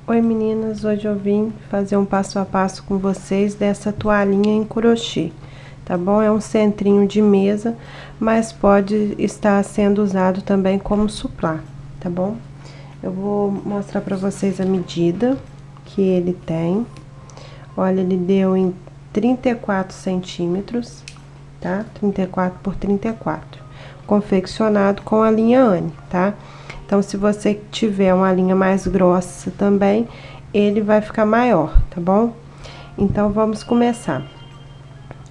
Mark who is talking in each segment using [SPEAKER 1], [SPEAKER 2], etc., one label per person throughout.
[SPEAKER 1] Oi meninas, hoje eu vim fazer um passo a passo com vocês dessa toalhinha em crochê, tá bom? É um centrinho de mesa, mas pode estar sendo usado também como suplá, tá bom? Eu vou mostrar pra vocês a medida que ele tem. Olha, ele deu em 34 centímetros, tá? 34 por 34, confeccionado com a linha Anne, tá? Então, se você tiver uma linha mais grossa também, ele vai ficar maior, tá bom? Então, vamos começar.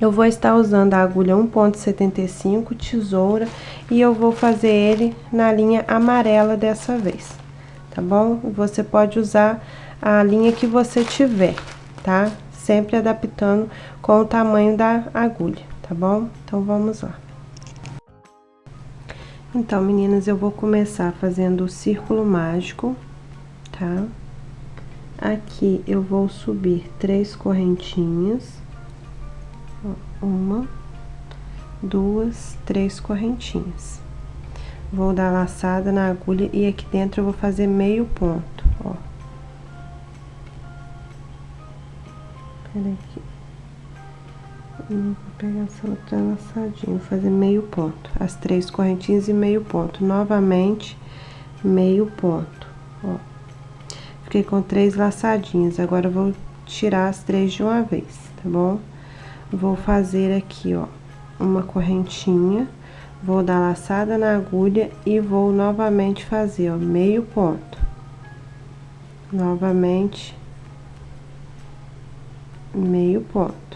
[SPEAKER 1] Eu vou estar usando a agulha 1,75, tesoura, e eu vou fazer ele na linha amarela dessa vez, tá bom? Você pode usar a linha que você tiver, tá? Sempre adaptando com o tamanho da agulha, tá bom? Então, vamos lá. Então, meninas, eu vou começar fazendo o círculo mágico, tá? Aqui eu vou subir 3 correntinhas, ó, 1, 2, 3 correntinhas. Vou dar laçada na agulha e aqui dentro eu vou fazer meio ponto, ó. Pera aqui. Vou pegar essa outra laçadinha, vou fazer meio ponto, as 3 correntinhas e meio ponto, novamente meio ponto, ó. Fiquei com 3 laçadinhas, agora eu vou tirar as 3 de uma vez, tá bom? Vou fazer aqui, ó, uma correntinha, vou dar laçada na agulha e vou novamente fazer, ó, meio ponto, novamente meio ponto.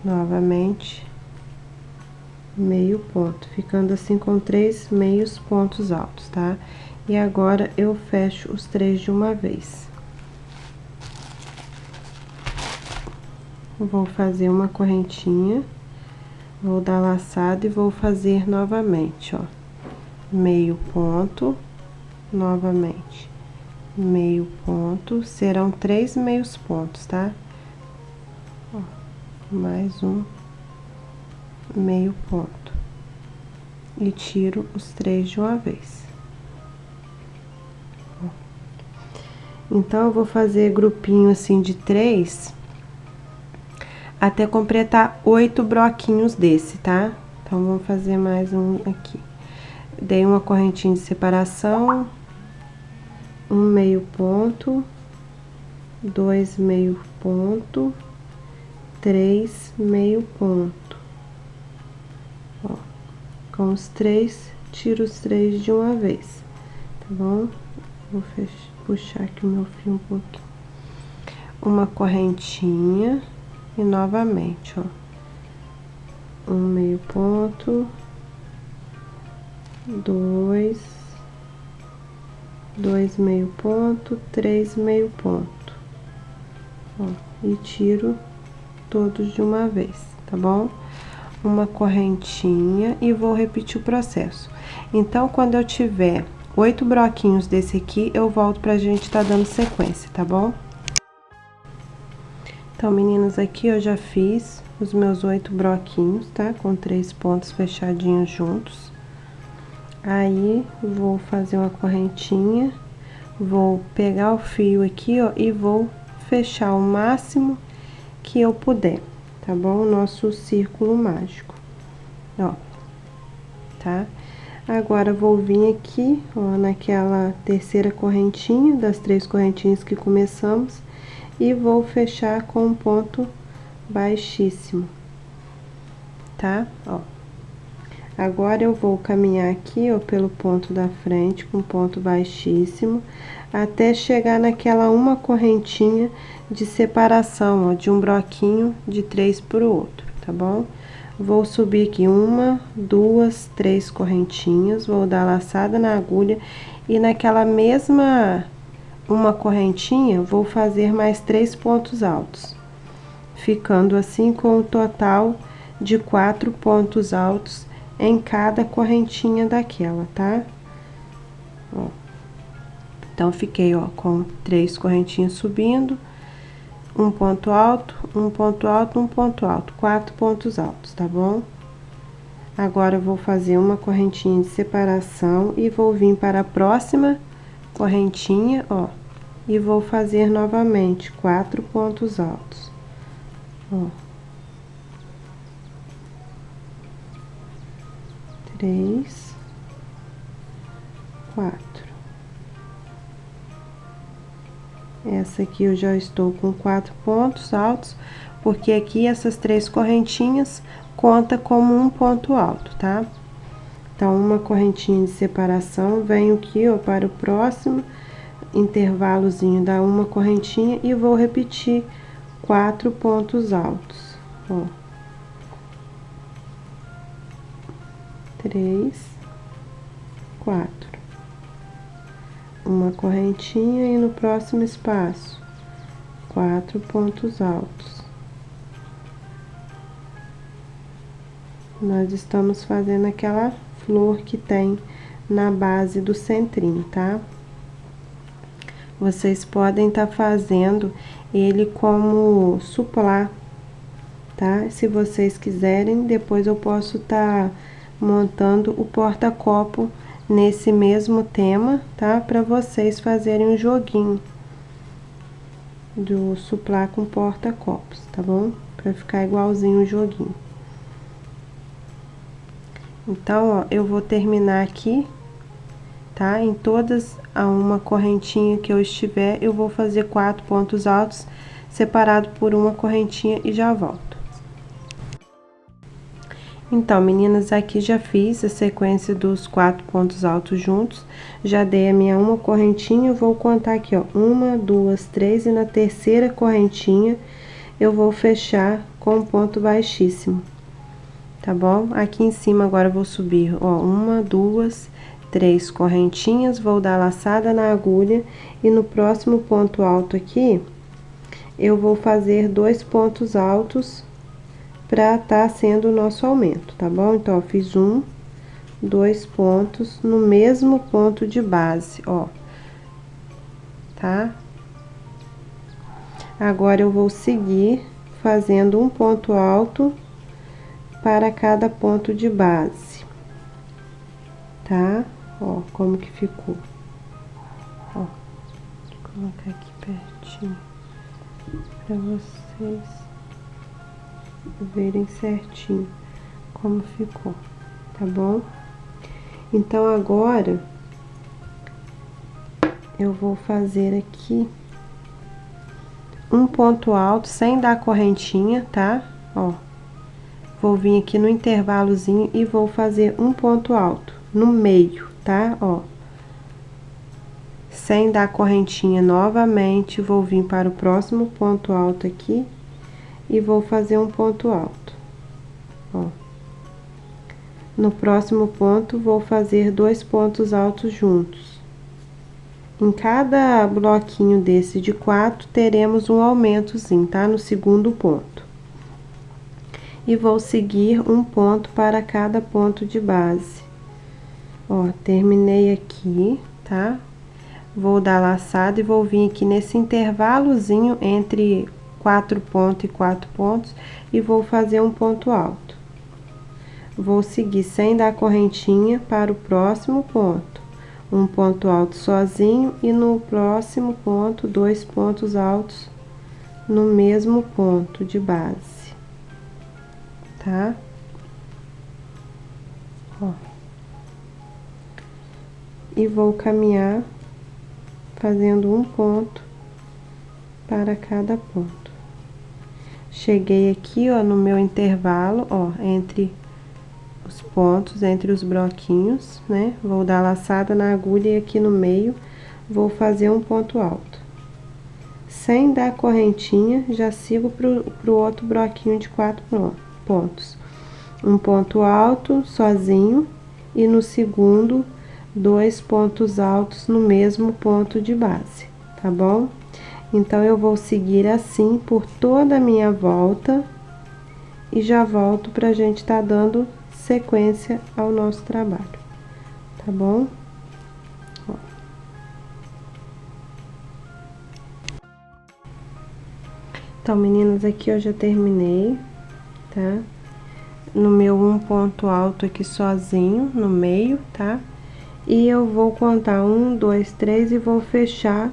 [SPEAKER 1] Novamente, meio ponto, ficando assim com 3 meios pontos altos, tá? E agora, eu fecho os 3 de uma vez. Vou fazer uma correntinha, vou dar laçada e vou fazer novamente, ó, meio ponto, novamente, meio ponto, serão 3 meios pontos, tá? Ó. Mais um meio ponto e tiro os 3 de uma vez. Então, eu vou fazer grupinho assim de 3 até completar 8 broquinhos desse, tá? Então, vamos fazer mais um aqui. Dei uma correntinha de separação, um meio ponto, 2 meio ponto, 3 meio ponto, ó, com os 3, tiro os 3 de uma vez, tá bom? Vou puxar aqui o meu fio um pouquinho, uma correntinha e novamente, ó, um meio ponto, 2 meio ponto, 3 meio ponto, ó, e tiro todos de uma vez, tá bom? Uma correntinha e vou repetir o processo. Então, quando eu tiver 8 broquinhos desse aqui, eu volto pra gente tá dando sequência, tá bom? Então, meninas, aqui eu já fiz os meus 8 broquinhos, tá? Com 3 pontos fechadinhos juntos. Aí, vou fazer uma correntinha, vou pegar o fio aqui, ó, e vou fechar o máximo que eu puder, tá bom? O nosso círculo mágico, ó, tá? Agora, vou vir aqui, ó, naquela terceira correntinha, das 3 correntinhas que começamos, e vou fechar com um ponto baixíssimo, tá? Ó. Agora, eu vou caminhar aqui, ó, pelo ponto da frente, com ponto baixíssimo, até chegar naquela uma correntinha de separação, ó, de um broquinho de 3 pro outro, tá bom? Vou subir aqui 1, 2, 3 correntinhas, vou dar laçada na agulha e naquela mesma uma correntinha, vou fazer mais 3 pontos altos, ficando assim com o total de 4 pontos altos em cada correntinha daquela, tá? Ó. Então, fiquei, ó, com 3 correntinhas subindo, um ponto alto, um ponto alto, um ponto alto, 4 pontos altos, tá bom? Agora, eu vou fazer uma correntinha de separação e vou vir para a próxima correntinha, ó, e vou fazer novamente 4 pontos altos, ó. 3, 4. Essa aqui eu já estou com 4 pontos altos, porque aqui essas 3 correntinhas conta como um ponto alto, tá? Então, uma correntinha de separação, venho aqui, ó, para o próximo intervalozinho, dá uma correntinha e vou repetir 4 pontos altos, ó. 3, 4. Uma correntinha e no próximo espaço, 4 pontos altos. Nós estamos fazendo aquela flor que tem na base do centrinho, tá? Vocês podem estar fazendo ele como suplá, tá? Se vocês quiserem, depois eu posso estar montando o porta-copo nesse mesmo tema, tá? Para vocês fazerem um joguinho do suplá com porta-copos, tá bom? Para ficar igualzinho o joguinho. Então, ó, eu vou terminar aqui, tá? Em todas a uma correntinha que eu estiver, eu vou fazer 4 pontos altos, separado por uma correntinha e já volto. Então, meninas, aqui já fiz a sequência dos 4 pontos altos juntos, já dei a minha uma correntinha, eu vou contar aqui, ó, 1, 2, 3, e na terceira correntinha eu vou fechar com um ponto baixíssimo, tá bom? Aqui em cima agora eu vou subir, ó, 1, 2, 3 correntinhas, vou dar laçada na agulha e no próximo ponto alto aqui, eu vou fazer 2 pontos altos pra tá sendo o nosso aumento, tá bom? Então, ó, fiz 2 pontos no mesmo ponto de base, ó, tá? Agora, eu vou seguir fazendo um ponto alto para cada ponto de base, tá? Ó, como que ficou. Ó, vou colocar aqui pertinho pra vocês verem certinho como ficou, tá bom? Então, agora, eu vou fazer aqui um ponto alto sem dar correntinha, tá? Ó, vou vir aqui no intervalozinho e vou fazer um ponto alto no meio, tá? Ó, sem dar correntinha novamente, vou vir para o próximo ponto alto aqui e vou fazer um ponto alto, ó. No próximo ponto, vou fazer 2 pontos altos juntos. Em cada bloquinho desse de 4, teremos um aumentozinho, tá? No segundo ponto. E vou seguir um ponto para cada ponto de base. Ó, terminei aqui, tá? Vou dar laçada e vou vir aqui nesse intervalozinho entre 4 pontos e 4 pontos e vou fazer um ponto alto. Vou seguir sem dar correntinha para o próximo ponto. Um ponto alto sozinho e no próximo ponto, 2 pontos altos no mesmo ponto de base, tá? Ó. E vou caminhar fazendo um ponto para cada ponto. Cheguei aqui, ó, no meu intervalo, ó, entre os pontos, entre os bloquinhos, né? Vou dar laçada na agulha e aqui no meio vou fazer um ponto alto. Sem dar correntinha, já sigo pro outro bloquinho de 4 pontos. Um ponto alto sozinho e no segundo, 2 pontos altos no mesmo ponto de base, tá bom? Então, eu vou seguir assim por toda a minha volta e já volto pra gente tá dando sequência ao nosso trabalho, tá bom? Ó. Então, meninas, aqui eu já terminei, tá? No meu um ponto alto aqui sozinho, no meio, tá? E eu vou contar 1, 2, 3 e vou fechar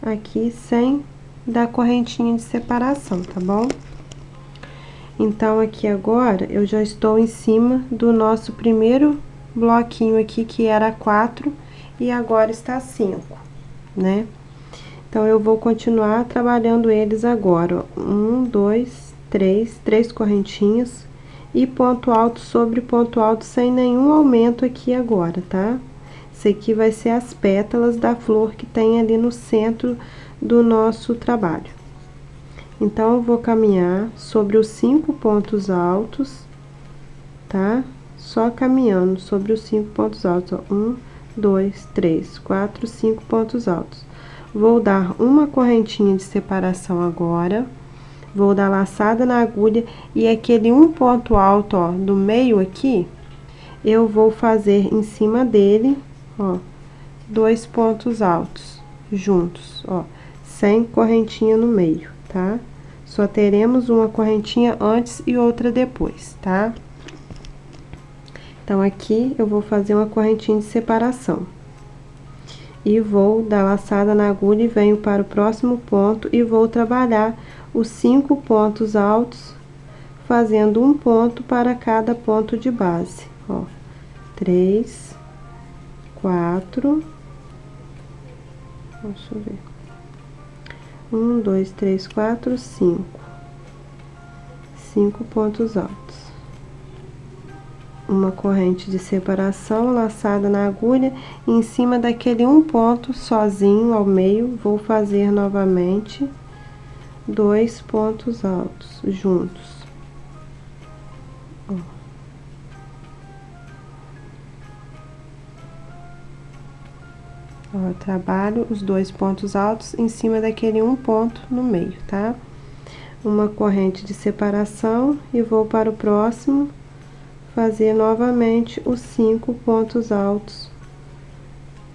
[SPEAKER 1] aqui sem dar correntinha de separação, tá bom? Então, aqui agora, eu já estou em cima do nosso primeiro bloquinho aqui, que era 4, e agora está 5, né? Então, eu vou continuar trabalhando eles agora, ó. 1, 2, 3 correntinhas e ponto alto sobre ponto alto sem nenhum aumento aqui agora, tá? Isso aqui vai ser as pétalas da flor que tem ali no centro do nosso trabalho. Então, eu vou caminhar sobre os 5 pontos altos, tá? Só caminhando sobre os 5 pontos altos, ó. 1, 2, 3, 4, 5 pontos altos. Vou dar uma correntinha de separação agora, vou dar laçada na agulha e aquele um ponto alto, ó, do meio aqui, eu vou fazer em cima dele, ó, 2 pontos altos juntos, ó, sem correntinha no meio, tá? Só teremos uma correntinha antes e outra depois, tá? Então, aqui eu vou fazer uma correntinha de separação. E vou dar laçada na agulha e venho para o próximo ponto e vou trabalhar os 5 pontos altos, fazendo um ponto para cada ponto de base, ó. 3, 4, deixa eu ver. 1, 2, 3, 4, 5. 5 pontos altos. Uma corrente de separação, laçada na agulha, e em cima daquele um ponto sozinho ao meio, vou fazer novamente 2 pontos altos juntos. Ó. Ó, eu trabalho os 2 pontos altos em cima daquele um ponto no meio, tá? Uma corrente de separação e vou para o próximo, fazer novamente os 5 pontos altos,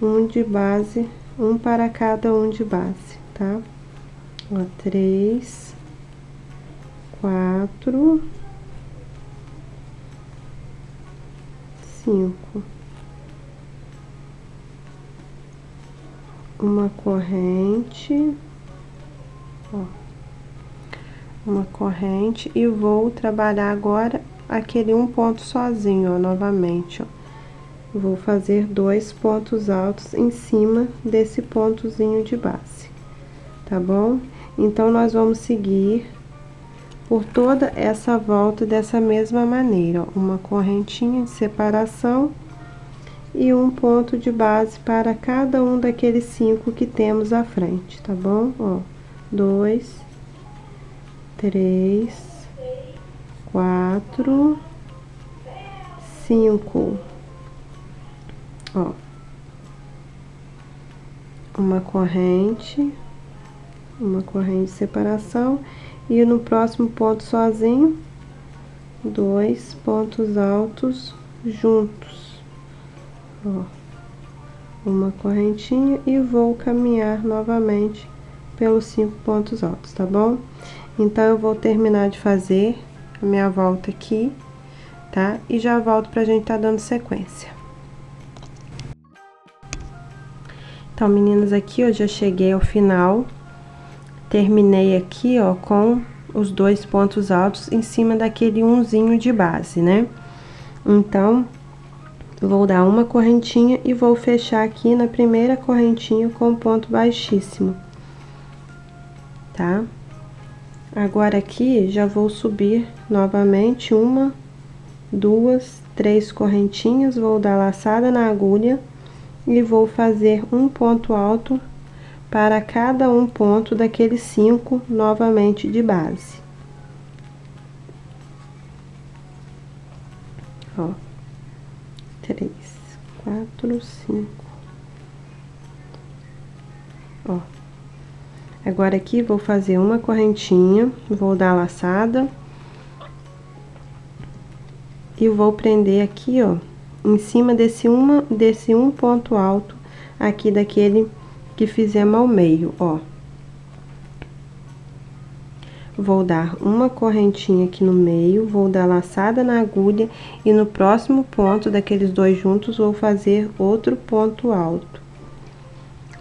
[SPEAKER 1] um de base, um para cada um de base, tá? Ó, 3, 4, 5. Uma corrente, ó, uma corrente e vou trabalhar agora aquele um ponto sozinho, ó, novamente, ó. Vou fazer 2 pontos altos em cima desse pontozinho de base, tá bom? Então, nós vamos seguir por toda essa volta dessa mesma maneira, ó, uma correntinha de separação e um ponto de base para cada um daqueles 5 que temos à frente, tá bom? Ó, 2, 3, 4, 5. Ó, uma corrente de separação e no próximo ponto sozinho, 2 pontos altos juntos. Ó, uma correntinha e vou caminhar novamente pelos 5 pontos altos, tá bom? Então, eu vou terminar de fazer a minha volta aqui, tá? E já volto pra gente tá dando sequência. Então, meninas, aqui eu já cheguei ao final, terminei aqui, ó, com os 2 pontos altos em cima daquele umzinho de base, né? Então, vou dar uma correntinha e vou fechar aqui na primeira correntinha com ponto baixíssimo, tá? Agora, aqui, já vou subir novamente 1, 2, 3 correntinhas, vou dar laçada na agulha e vou fazer um ponto alto para cada um ponto daqueles 5 novamente de base. Ó, 3, 4, 5. Ó. Agora, aqui, vou fazer uma correntinha, vou dar laçada. E vou prender aqui, ó, em cima desse um ponto alto aqui daquele que fizemos ao meio, ó. Vou dar uma correntinha aqui no meio, vou dar laçada na agulha e no próximo ponto daqueles 2 juntos vou fazer outro ponto alto.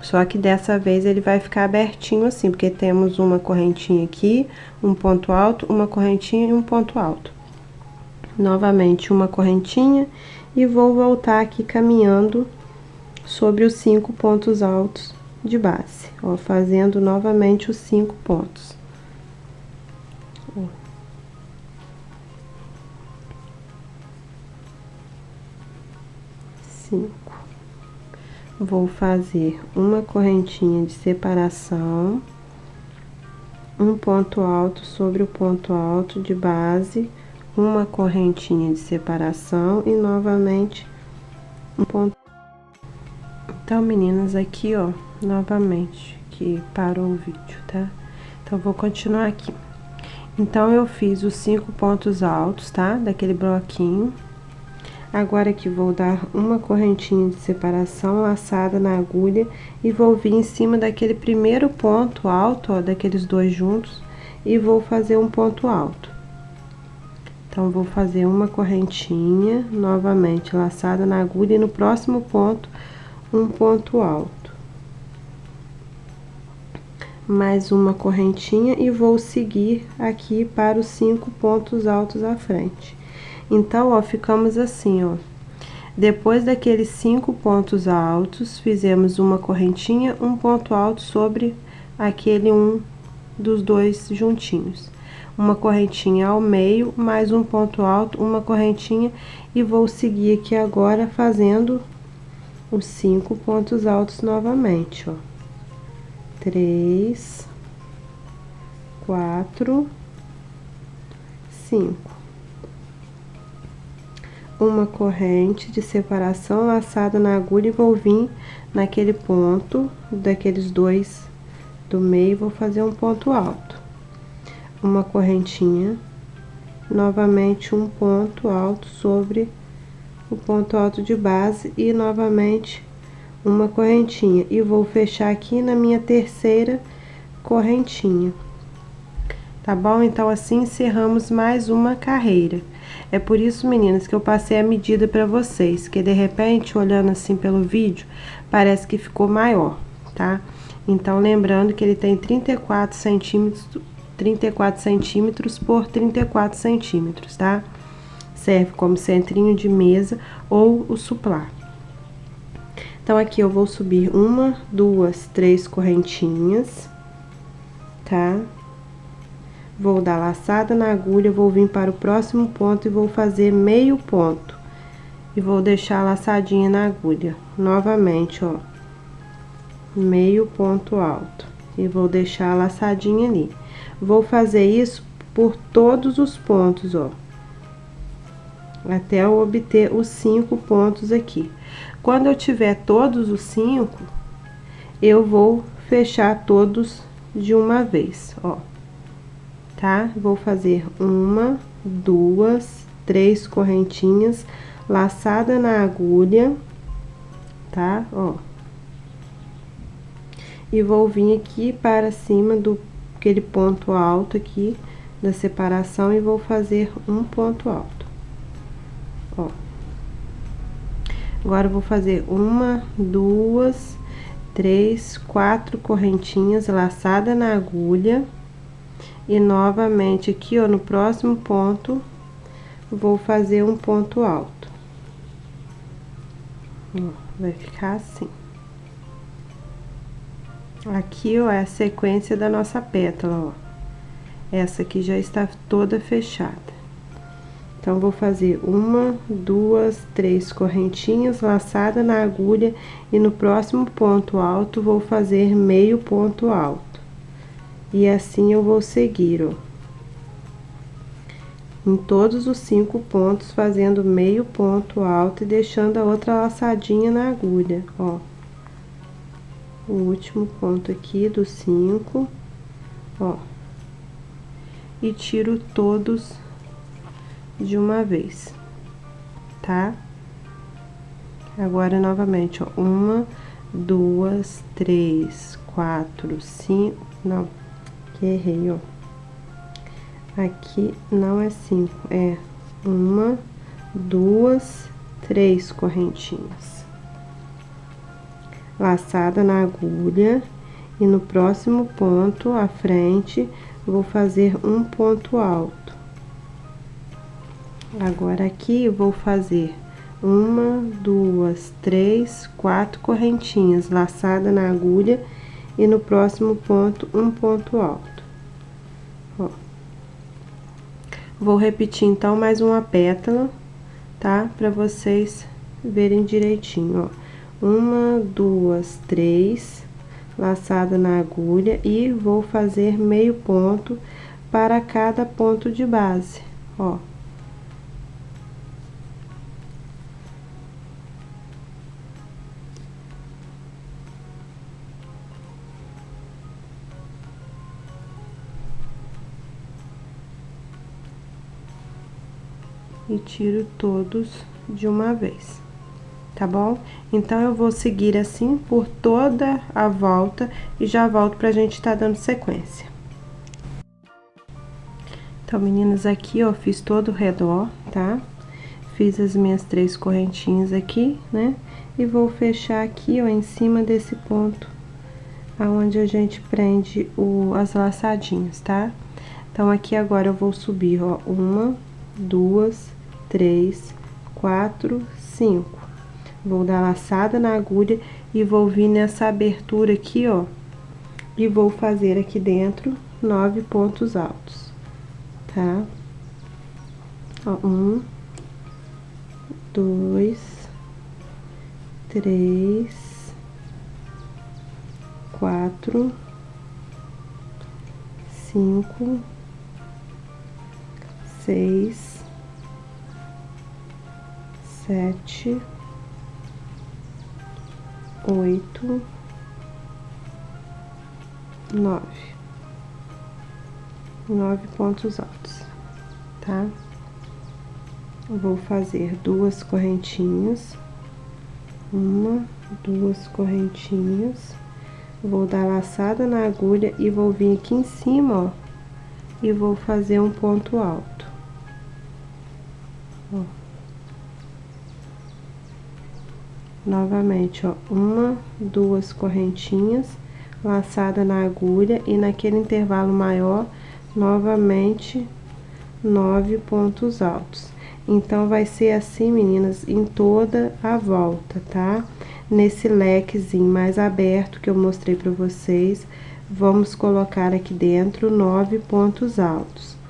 [SPEAKER 1] Só que dessa vez ele vai ficar abertinho assim, porque temos uma correntinha aqui, um ponto alto, uma correntinha e um ponto alto. Novamente uma correntinha e vou voltar aqui caminhando sobre os 5 pontos altos de base, ó, fazendo novamente os 5 pontos. Ó. 5. Vou fazer uma correntinha de separação, um ponto alto sobre o ponto alto de base, uma correntinha de separação e novamente um ponto. Então, meninas, aqui, ó, novamente, que parou o vídeo, tá? Então, vou continuar aqui. Então, eu fiz os 5 pontos altos, tá? Daquele bloquinho. Agora aqui vou dar uma correntinha de separação laçada na agulha e vou vir em cima daquele primeiro ponto alto, ó, daqueles dois juntos, e vou fazer um ponto alto. Então, vou fazer uma correntinha, novamente, laçada na agulha, e no próximo ponto, um ponto alto. Mais uma correntinha e vou seguir aqui para os 5 pontos altos à frente. Então, ó, ficamos assim, ó. Depois daqueles 5 pontos altos, fizemos uma correntinha, um ponto alto sobre aquele um dos dois juntinhos. Uma correntinha ao meio, mais um ponto alto, uma correntinha, e vou seguir aqui agora fazendo os 5 pontos altos novamente, ó. 3, 4, 5. Uma corrente de separação laçada na agulha e vou vir naquele ponto daqueles dois do meio, vou fazer um ponto alto. Uma correntinha, novamente um ponto alto sobre o ponto alto de base e novamente uma correntinha. E vou fechar aqui na minha terceira correntinha. Tá bom? Então, assim encerramos mais uma carreira. É por isso, meninas, que eu passei a medida pra vocês, que de repente, olhando assim pelo vídeo, parece que ficou maior, tá? Então, lembrando que ele tem 34 centímetros por 34 centímetros, tá? Serve como centrinho de mesa ou o suplá. Então, aqui eu vou subir uma, duas, 3 correntinhas, tá? Vou dar laçada na agulha, vou vir para o próximo ponto e vou fazer meio ponto. E vou deixar laçadinha na agulha. Novamente, ó. Meio ponto alto. E vou deixar laçadinha ali. Vou fazer isso por todos os pontos, ó. Até eu obter os 5 pontos aqui. Quando eu tiver todos os 5, eu vou fechar todos de uma vez, ó. Tá? Vou fazer uma, duas, 3 correntinhas, laçada na agulha, tá? Ó. E vou vir aqui para cima do aquele ponto alto aqui da separação e vou fazer um ponto alto. Ó. Agora, eu vou fazer uma, duas, 3, 4 correntinhas laçada na agulha. E novamente aqui, ó, no próximo ponto, vou fazer um ponto alto. Ó, vai ficar assim. Aqui, ó, é a sequência da nossa pétala, ó. Essa aqui já está toda fechada. Então, vou fazer uma, duas, 3 correntinhas laçada na agulha e no próximo ponto alto vou fazer meio ponto alto. E assim eu vou seguir, ó, em todos os 5 pontos, fazendo meio ponto alto e deixando a outra laçadinha na agulha, ó. O último ponto aqui dos 5, ó. E tiro todos de uma vez, tá? Agora, novamente, ó, uma, duas, 3, 4, 5, não. Errei, ó. Aqui não é 5, é uma, duas, 3 correntinhas. laçada na agulha, e no próximo ponto, à frente, vou fazer um ponto alto. Agora, aqui, vou fazer 1, 2, 3, 4 correntinhas, laçada na agulha, e no próximo ponto, um ponto alto. Ó. Vou repetir, então, mais uma pétala, tá? Pra vocês verem direitinho, ó. 1, 2, 3, laçada na agulha, e vou fazer meio ponto para cada ponto de base, ó. E tiro todos de uma vez, tá bom? Então, eu vou seguir assim por toda a volta e já volto pra gente tá dando sequência. Então, meninas, aqui, ó, fiz todo o redor, tá? Fiz as minhas 3 correntinhas aqui, né? E vou fechar aqui, ó, em cima desse ponto, aonde a gente prende as laçadinhas, tá? Então, aqui agora eu vou subir, ó, 1, 2, 3, 4, 5. Vou dar laçada na agulha e vou vir nessa abertura aqui, ó, e vou fazer aqui dentro 9 pontos altos, tá? Ó, 1, 2, 3, 4, 5, 6, 7, 8, 9. 9 pontos altos, tá? Vou fazer 2 correntinhas, 1, 2 correntinhas, vou dar laçada na agulha e vou vir aqui em cima, ó, e vou fazer um ponto alto, ó. Novamente, ó, 1, 2 correntinhas, laçada na agulha, e naquele intervalo maior, novamente, 9 pontos altos. Então, vai ser assim, meninas, em toda a volta, tá? Nesse lequezinho mais aberto que eu mostrei pra vocês, vamos colocar aqui dentro 9 pontos altos.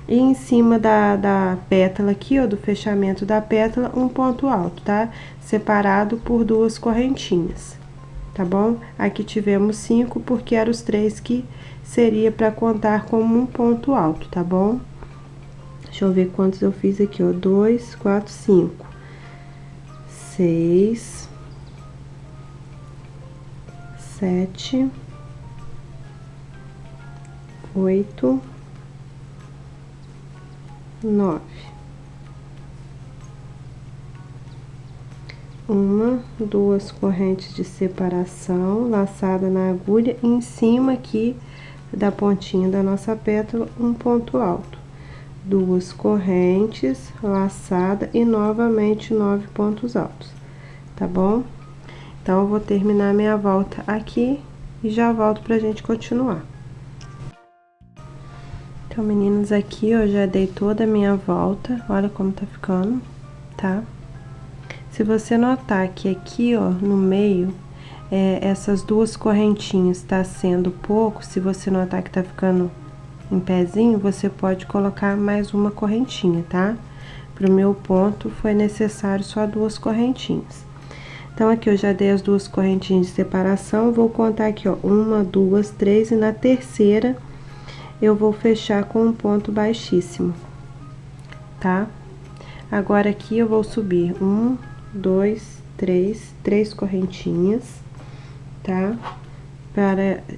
[SPEAKER 1] E em cima da pétala aqui, ó, do fechamento da pétala, um ponto alto, tá? Separado por 2 correntinhas, tá bom? Aqui tivemos 5, porque eram os 3 que seria pra contar como um ponto alto, tá bom? Deixa eu ver quantos eu fiz aqui, ó. 2, 4, 5, 6, 7, 8, 9. 1, 2 correntes de separação, laçada na agulha, e em cima aqui da pontinha da nossa pétala, um ponto alto. 2 correntes, laçada, e novamente 9 pontos altos, tá bom? Então, eu vou terminar minha volta aqui e já volto pra gente continuar. Então, meninas, aqui eu já dei toda a minha volta, olha como tá ficando, tá? Se você notar que aqui, ó, no meio, essas 2 correntinhas tá sendo pouco, se você notar que tá ficando em pezinho, você pode colocar mais uma correntinha, tá? Pro meu ponto, foi necessário só 2 correntinhas. Então, aqui eu já dei as 2 correntinhas de separação, vou contar aqui, ó, 1, 2, 3, e na terceira eu vou fechar com um ponto baixíssimo, tá? Agora, aqui eu vou subir 1, 2, 3 correntinhas, tá?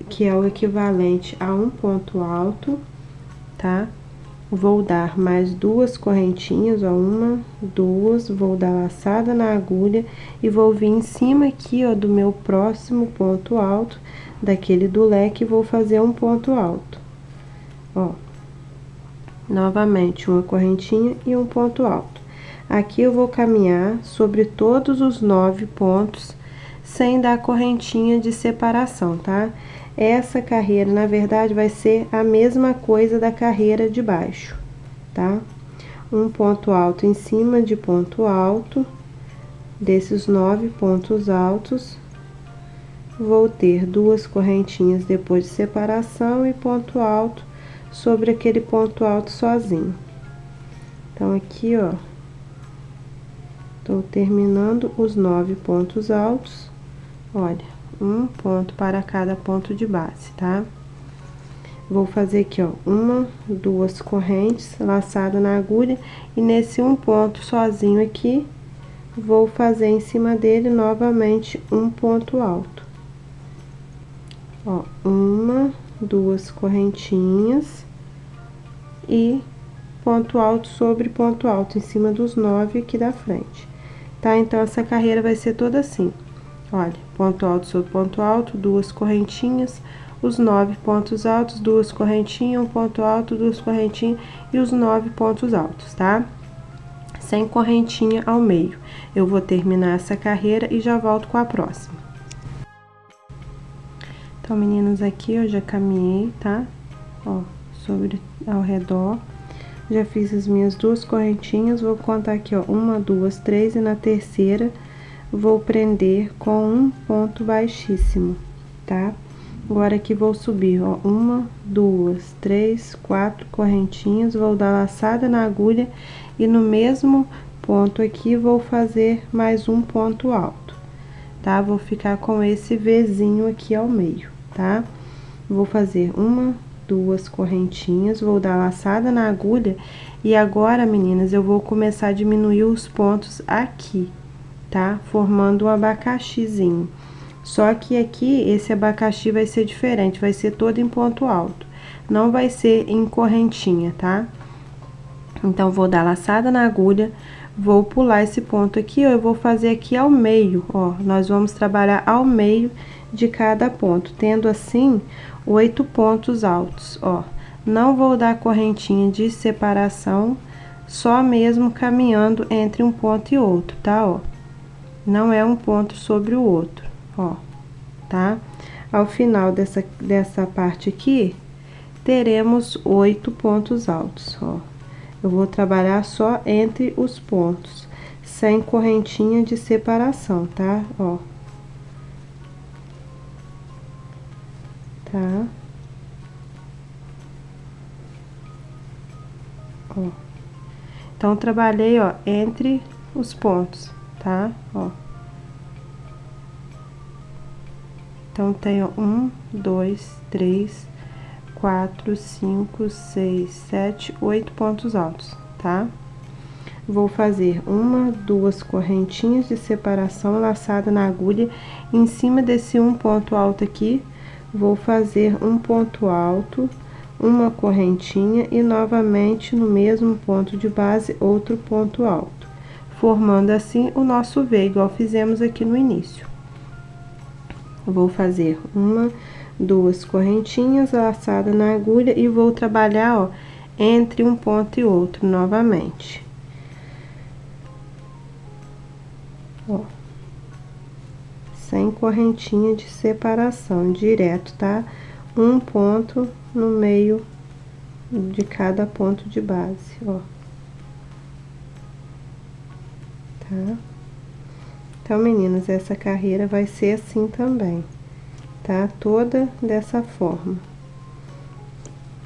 [SPEAKER 1] Que é o equivalente a um ponto alto, tá? Vou dar mais 2 correntinhas, ó, 1, 2, vou dar laçada na agulha e vou vir em cima aqui, ó, do meu próximo ponto alto, daquele do leque, e vou fazer um ponto alto, ó. Novamente, uma correntinha e um ponto alto. Aqui eu vou caminhar sobre todos os 9 pontos sem dar correntinha de separação, tá? Essa carreira, na verdade, vai ser a mesma coisa da carreira de baixo, tá? Um ponto alto em cima de ponto alto, desses 9 pontos altos, vou ter 2 correntinhas depois de separação e ponto alto sobre aquele ponto alto sozinho. Então, aqui, ó, tô terminando os 9 pontos altos, olha, um ponto para cada ponto de base, tá? Vou fazer aqui, ó, 1, 2 correntes laçada na agulha, e nesse um ponto sozinho aqui, vou fazer em cima dele novamente um ponto alto. Ó, 1, 2 correntinhas e ponto alto sobre ponto alto em cima dos 9 aqui da frente, tá? Então, essa carreira vai ser toda assim, olha, ponto alto sobre ponto alto, 2 correntinhas, os 9 pontos altos, 2 correntinhas, um ponto alto, 2 correntinhas e os 9 pontos altos, tá? Sem correntinha ao meio. Eu vou terminar essa carreira e já volto com a próxima. Então, meninas, aqui eu já caminhei, tá? Ó, ao redor. Já fiz as minhas 2 correntinhas, vou contar aqui, ó, 1, 2, 3, e na terceira vou prender com um ponto baixíssimo, tá? Agora aqui vou subir, ó, 1, 2, 3, 4 correntinhas, vou dar laçada na agulha e no mesmo ponto aqui vou fazer mais um ponto alto, tá? Vou ficar com esse Vzinho aqui ao meio, tá? Vou fazer 1, 2 correntinhas, vou dar laçada na agulha e agora, meninas, eu vou começar a diminuir os pontos aqui, tá? Formando um abacaxizinho. Só que aqui, esse abacaxi vai ser diferente, vai ser todo em ponto alto, não vai ser em correntinha, tá? Então, vou dar laçada na agulha, vou pular esse ponto aqui, ó, eu vou fazer aqui ao meio, ó, nós vamos trabalhar ao meio de cada ponto, tendo assim 8 pontos altos, ó. Não vou dar correntinha de separação, só mesmo caminhando entre um ponto e outro, tá, ó? Não é um ponto sobre o outro, ó, tá? Ao final dessa parte aqui, teremos 8 pontos altos, ó. Eu vou trabalhar só entre os pontos, sem correntinha de separação, tá? Ó. Tá? Ó. Então, trabalhei, ó, entre os pontos, tá? Ó. Então, tenho 1, 2, 3, 4, 5, 6, 7, 8 pontos altos, tá? Vou fazer 1, 2 correntinhas de separação laçada na agulha, em cima desse um ponto alto aqui, vou fazer um ponto alto, uma correntinha e novamente no mesmo ponto de base, outro ponto alto, formando assim o nosso V, igual fizemos aqui no início. Vou fazer 1, 2 correntinhas laçada na agulha e vou trabalhar, ó, entre um ponto e outro novamente. Ó, sem correntinha de separação, direto, tá? Um ponto no meio de cada ponto de base, ó. Tá? Então, meninas, essa carreira vai ser assim também, tá? Toda dessa forma.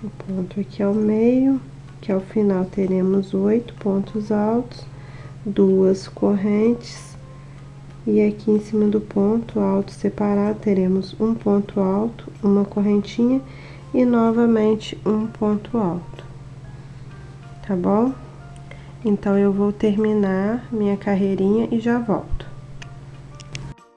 [SPEAKER 1] O ponto aqui ao meio, que ao final teremos 8 pontos altos, 2 correntes, e aqui em cima do ponto alto separado teremos um ponto alto, uma correntinha e novamente um ponto alto, tá bom? Então, eu vou terminar minha carreirinha e já volto.